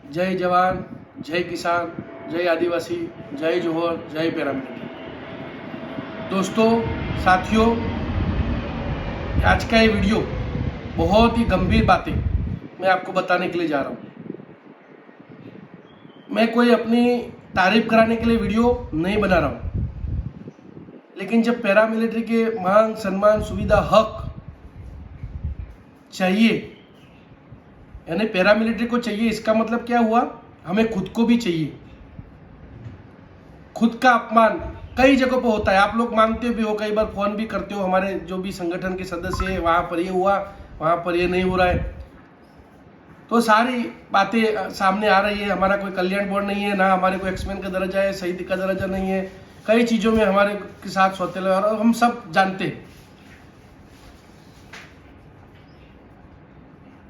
जय जवान, जय किसान, जय आदिवासी, जय जोहर, जय पैरामिलिट्री। दोस्तों, साथियों, आज का ये वीडियो बहुत ही गंभीर बातें मैं आपको बताने के लिए जा रहा हूँ। मैं कोई अपनी तारीफ कराने के लिए वीडियो नहीं बना रहा हूँ, लेकिन जब पैरामिलिट्री के मान, सम्मान, सुविधा, हक चाहिए, यानी पैरामिलिट्री को चाहिए, इसका मतलब क्या हुआ? हमें खुद को भी चाहिए। खुद का अपमान कई जगहों पर होता है, आप लोग मानते भी हो, कई बार फोन भी करते हो, हमारे जो भी संगठन के सदस्य है वहाँ पर ये हुआ, वहाँ पर ये नहीं हो रहा है, तो सारी बातें सामने आ रही है। हमारा कोई कल्याण बोर्ड नहीं है, ना हमारे कोई एक्समैन का दर्जा है, शहीद का दर्जा नहीं है, कई चीज़ों में हमारे के साथ सौतेला, और हम सब जानते हैं।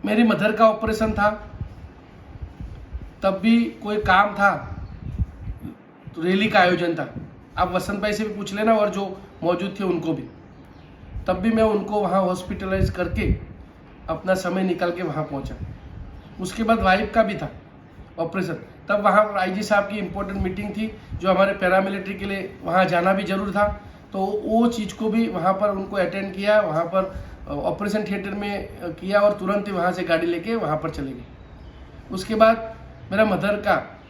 मेरी मदर का ऑपरेशन था, तब भी कोई काम था तो रैली का आयोजन था। आप वसंत भाई से भी पूछ लेना, और जो मौजूद थे उनको भी, तब भी मैं उनको वहाँ हॉस्पिटलाइज करके अपना समय निकाल के वहाँ पहुँचा। उसके बाद वाइफ का भी था ऑपरेशन, तब वहाँ आईजी साहब की इम्पोर्टेंट मीटिंग थी, जो हमारे पैरामिलिट्री के लिए वहाँ जाना भी जरूर था, तो वो चीज़ को भी वहाँ पर उनको अटेंड किया, वहाँ पर ऑपरेशन थिएटर में किया, और तुरंत ही वहाँ से गाड़ी लेके वहाँ पर चले गए। उसके बाद मेरा मदर का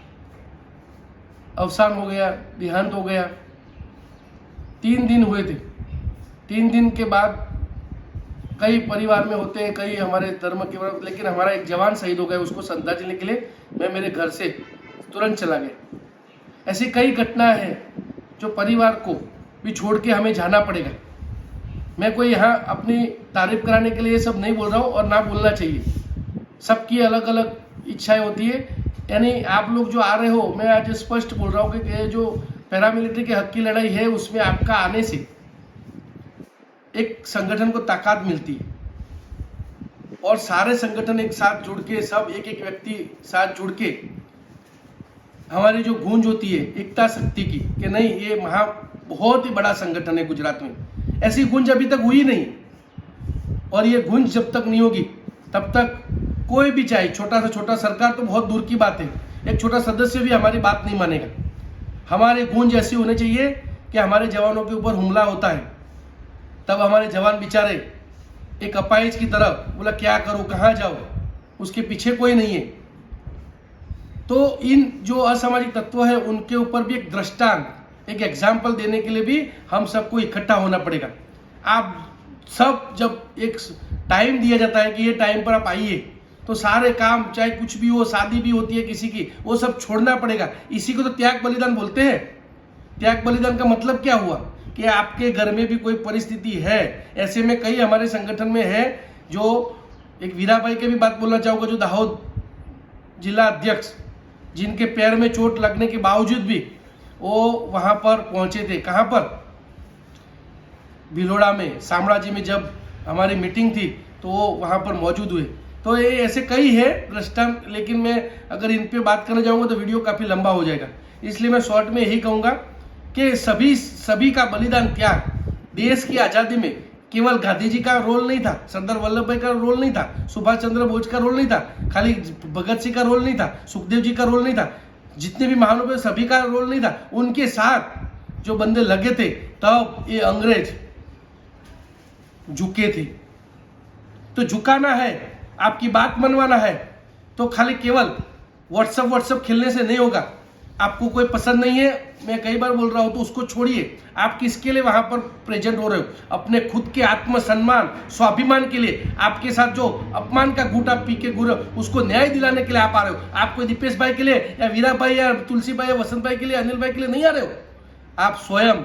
अवसान हो गया, देहांत हो गया। 3 दिन हुए थे। 3 दिन के बाद कई परिवार में होते हैं, कई हमारे धर्म के, लेकिन हमारा एक जवान शहीद हो गया, उसको श्रद्धांजलि के लिए मैं मेरे घर से तुरंत चला गया। ऐसी कई घटनाएं हैं जो परिवार को भी छोड़ के हमें जाना पड़ेगा। मैं कोई यहाँ अपनी तारीफ कराने के लिए ये सब नहीं बोल रहा हूँ, और ना बोलना चाहिए। सबकी अलग अलग इच्छाएं होती है। यानी आप लोग जो आ रहे हो, मैं आज स्पष्ट बोल रहा हूँ कि ये जो पैरामिलिट्री के हक की लड़ाई है, उसमें आपका आने से एक संगठन को ताकत मिलती है, और सारे संगठन एक साथ जुड़ के, सब एक एक व्यक्ति साथ जुड़ के, हमारी जो गूंज होती है एकता शक्ति की, कि नहीं, ये बहुत ही बड़ा संगठन है गुजरात में, ऐसी गूंज अभी तक हुई नहीं। और ये गूंज जब तक नहीं होगी, तब तक कोई भी, चाहे छोटा से छोटा, सरकार तो बहुत दूर की बात है, एक छोटा सदस्य भी हमारी बात नहीं मानेगा। हमारी गूंज ऐसी होनी चाहिए कि हमारे जवानों के ऊपर हमला होता है, तब हमारे जवान बेचारे एक अपाहिज की तरह, बोला क्या करूं, कहाँ जाऊं, उसके पीछे कोई नहीं है। तो इन जो असामाजिक तत्व है, उनके ऊपर भी एक दृष्टांत, एक एग्जाम्पल देने के लिए भी हम सबको इकट्ठा होना पड़ेगा। आप सब, जब एक टाइम दिया जाता है कि ये टाइम पर आप आइए, तो सारे काम, चाहे कुछ भी हो, शादी भी होती है किसी की, वो सब छोड़ना पड़ेगा। इसी को तो त्याग बलिदान बोलते हैं। त्याग बलिदान का मतलब क्या हुआ कि आपके घर में भी कोई परिस्थिति है, ऐसे में कई हमारे संगठन में है, जो एक वीराबाई के भी बात बोलना चाहूँगा, जो दाहोद जिला अध्यक्ष, जिनके पैर में चोट लगने के बावजूद भी वो वहाँ पर पहुँचे थे। कहाँ पर? भिलोड़ा में, शामड़ाजी में जब हमारी मीटिंग थी, तो वो वहाँ पर मौजूद हुए। तो ये ऐसे कई है दृष्टांत, लेकिन मैं अगर इन पे बात करने जाऊँगा तो वीडियो काफ़ी लंबा हो जाएगा, इसलिए मैं शॉर्ट में यही कहूँगा कि सभी का बलिदान त्याग, देश की आज़ादी में केवल गांधी जी का रोल नहीं था, सरदार वल्लभ भाई का रोल नहीं था, सुभाष चंद्र बोस का रोल नहीं था, खाली भगत सिंह का रोल नहीं था, सुखदेव जी का रोल नहीं था, जितने भी महानुभाव सभी का रोल नहीं था। उनके साथ जो बंदे लगे थे, तब ये अंग्रेज झुके थे। तो झुकाना है, आपकी बात मनवाना है, तो खाली केवल व्हाट्सएप खेलने से नहीं होगा। आपको कोई पसंद नहीं है, मैं कई बार बोल रहा हूं, तो उसको छोड़िए। आप किसके लिए वहां पर प्रेजेंट हो रहे हो? अपने खुद के आत्मसम्मान, स्वाभिमान के लिए। आपके साथ जो अपमान का घूंट आप पी के घूर, उसको न्याय दिलाने के लिए आप आ रहे हो। आप कोई दीपेश भाई के लिए, या वीरा भाई, या तुलसी भाई, या वसंत भाई के लिए, अनिल भाई के लिए नहीं आ रहे हो। आप स्वयं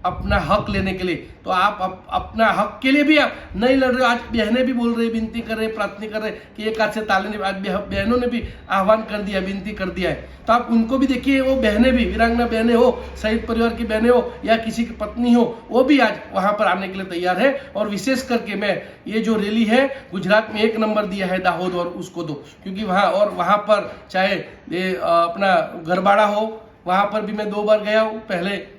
अपना हक लेने के लिए, तो आप अपना हक के लिए भी आप नहीं लड़ रहे हो। आज बहनें भी बोल रही, विनती कर रहे, प्रार्थना कर रहे कि एक हाथ से ताली नहीं। आज बहनों ने भी आह्वान कर दिया, विनती कर दिया है, तो आप उनको भी देखिए। वो बहनें भी, वीरांगना बहनें हो, शहीद परिवार की बहनें हो, या किसी की पत्नी हो, वो भी आज वहां पर आने के लिए तैयार है। और विशेष करके मैं ये जो रैली है, गुजरात में 1 नंबर दिया है दाहोद, और उसको दो, क्योंकि वहां पर चाहे अपना गरबाड़ा हो, वहां पर भी मैं 2 बार गया हूँ। पहले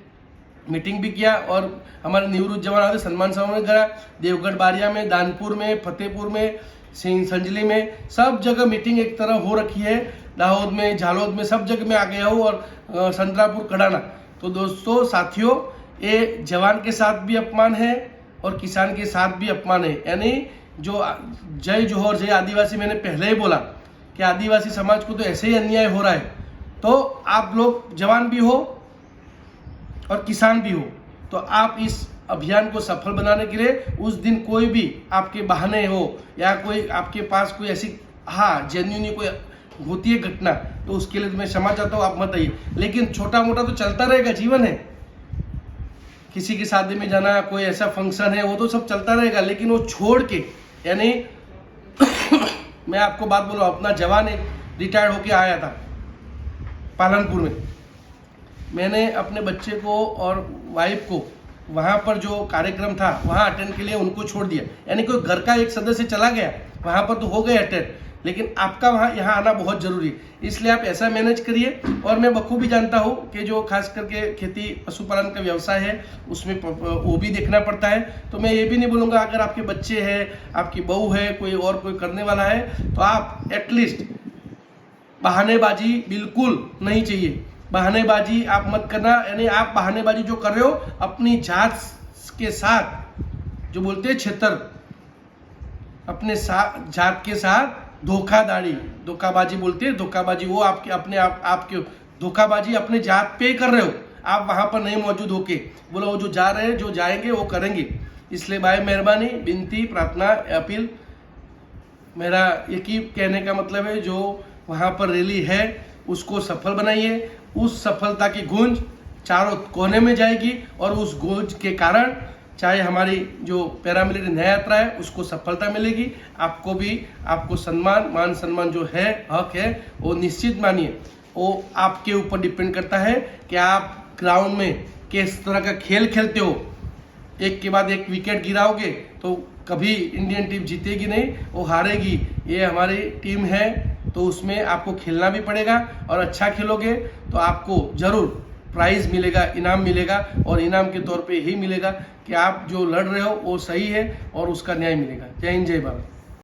मीटिंग भी किया, और हमारे निवृत्त जवान आते सम्मान समारोह में गया, देवगढ़ बारिया में, दानपुर में, फतेहपुर में, संजली में सब जगह मीटिंग एक तरह हो रखी है, दाहोद में, झालोद में, सब जगह मैं आ गया हूँ, और संतरापुर कड़ाना। तो दोस्तों साथियों, ये जवान के साथ भी अपमान है और किसान के साथ भी अपमान है। यानी जो जय जोहर जय आदिवासी, मैंने पहले ही बोला कि आदिवासी समाज को तो ऐसे ही अन्याय हो रहा है, तो आप लोग जवान भी हो और किसान भी हो, तो आप इस अभियान को सफल बनाने के लिए उस दिन कोई भी आपके बहाने हो या कोई आपके पास कोई ऐसी जेन्युइन कोई होती है घटना, तो उसके लिए तो मैं क्षमा चाहता हूँ, आप मत आइए। लेकिन छोटा मोटा तो चलता रहेगा, जीवन है, किसी की शादी में जाना, कोई ऐसा फंक्शन है, वो तो सब चलता रहेगा। लेकिन वो छोड़ के, यानी मैं आपको बात बोल रहा हूँ, अपना जवान एक रिटायर्ड होके आया था पालनपुर में, मैंने अपने बच्चे को और वाइफ को वहाँ पर जो कार्यक्रम था वहाँ अटेंड के लिए उनको छोड़ दिया। यानी कोई घर का एक सदस्य चला गया वहाँ पर तो हो गए अटेंड, लेकिन आपका वहाँ यहाँ आना बहुत जरूरी है, इसलिए आप ऐसा मैनेज करिए। और मैं बखूबी जानता हूँ कि जो खास करके खेती पशुपालन का व्यवसाय है उसमें वो भी देखना पड़ता है। तो मैं ये भी नहीं बोलूँगा अगर आपके बच्चे हैं, आपकी बहू है, कोई और कोई करने वाला है, तो आप एटलीस्ट बहानेबाजी बिल्कुल नहीं चाहिए, बहानेबाजी आप मत करना। यानी आप बहानेबाजी जो कर रहे हो अपनी जात के साथ, जो बोलते हैं छेतर, अपने साथ जात के साथ धोखाबाजी बोलते हैं, धोखाबाजी, वो आपके अपने आपके धोखाबाजी अपने जात पे कर रहे हो, आप वहां पर नहीं मौजूद होके बोलो वो जो जा रहे हैं, जो जाएंगे वो करेंगे। इसलिए भाई मेहरबानी, विनती, प्रार्थना, अपील, मेरा एक ही कहने का मतलब है, जो वहां पर रैली है उसको सफल बनाइए, उस सफलता की गूंज चारों कोने में जाएगी, और उस गूंज के कारण चाहे हमारी जो पैरामिलिट्री न्याय यात्रा है उसको सफलता मिलेगी, आपको भी, आपको सम्मान, मान सम्मान जो है, हक है, वो निश्चित मानिए, वो आपके ऊपर डिपेंड करता है कि आप ग्राउंड में किस तरह का खेल खेलते हो। एक के बाद एक विकेट गिराओगे तो कभी इंडियन टीम जीतेगी नहीं, वो हारेगी। ये हमारी टीम है, तो उसमें आपको खेलना भी पड़ेगा, और अच्छा खेलोगे तो आपको जरूर प्राइज मिलेगा, इनाम मिलेगा, और इनाम के तौर पे यही मिलेगा कि आप जो लड़ रहे हो वो सही है और उसका न्याय मिलेगा। जय हिंद, जय भारत।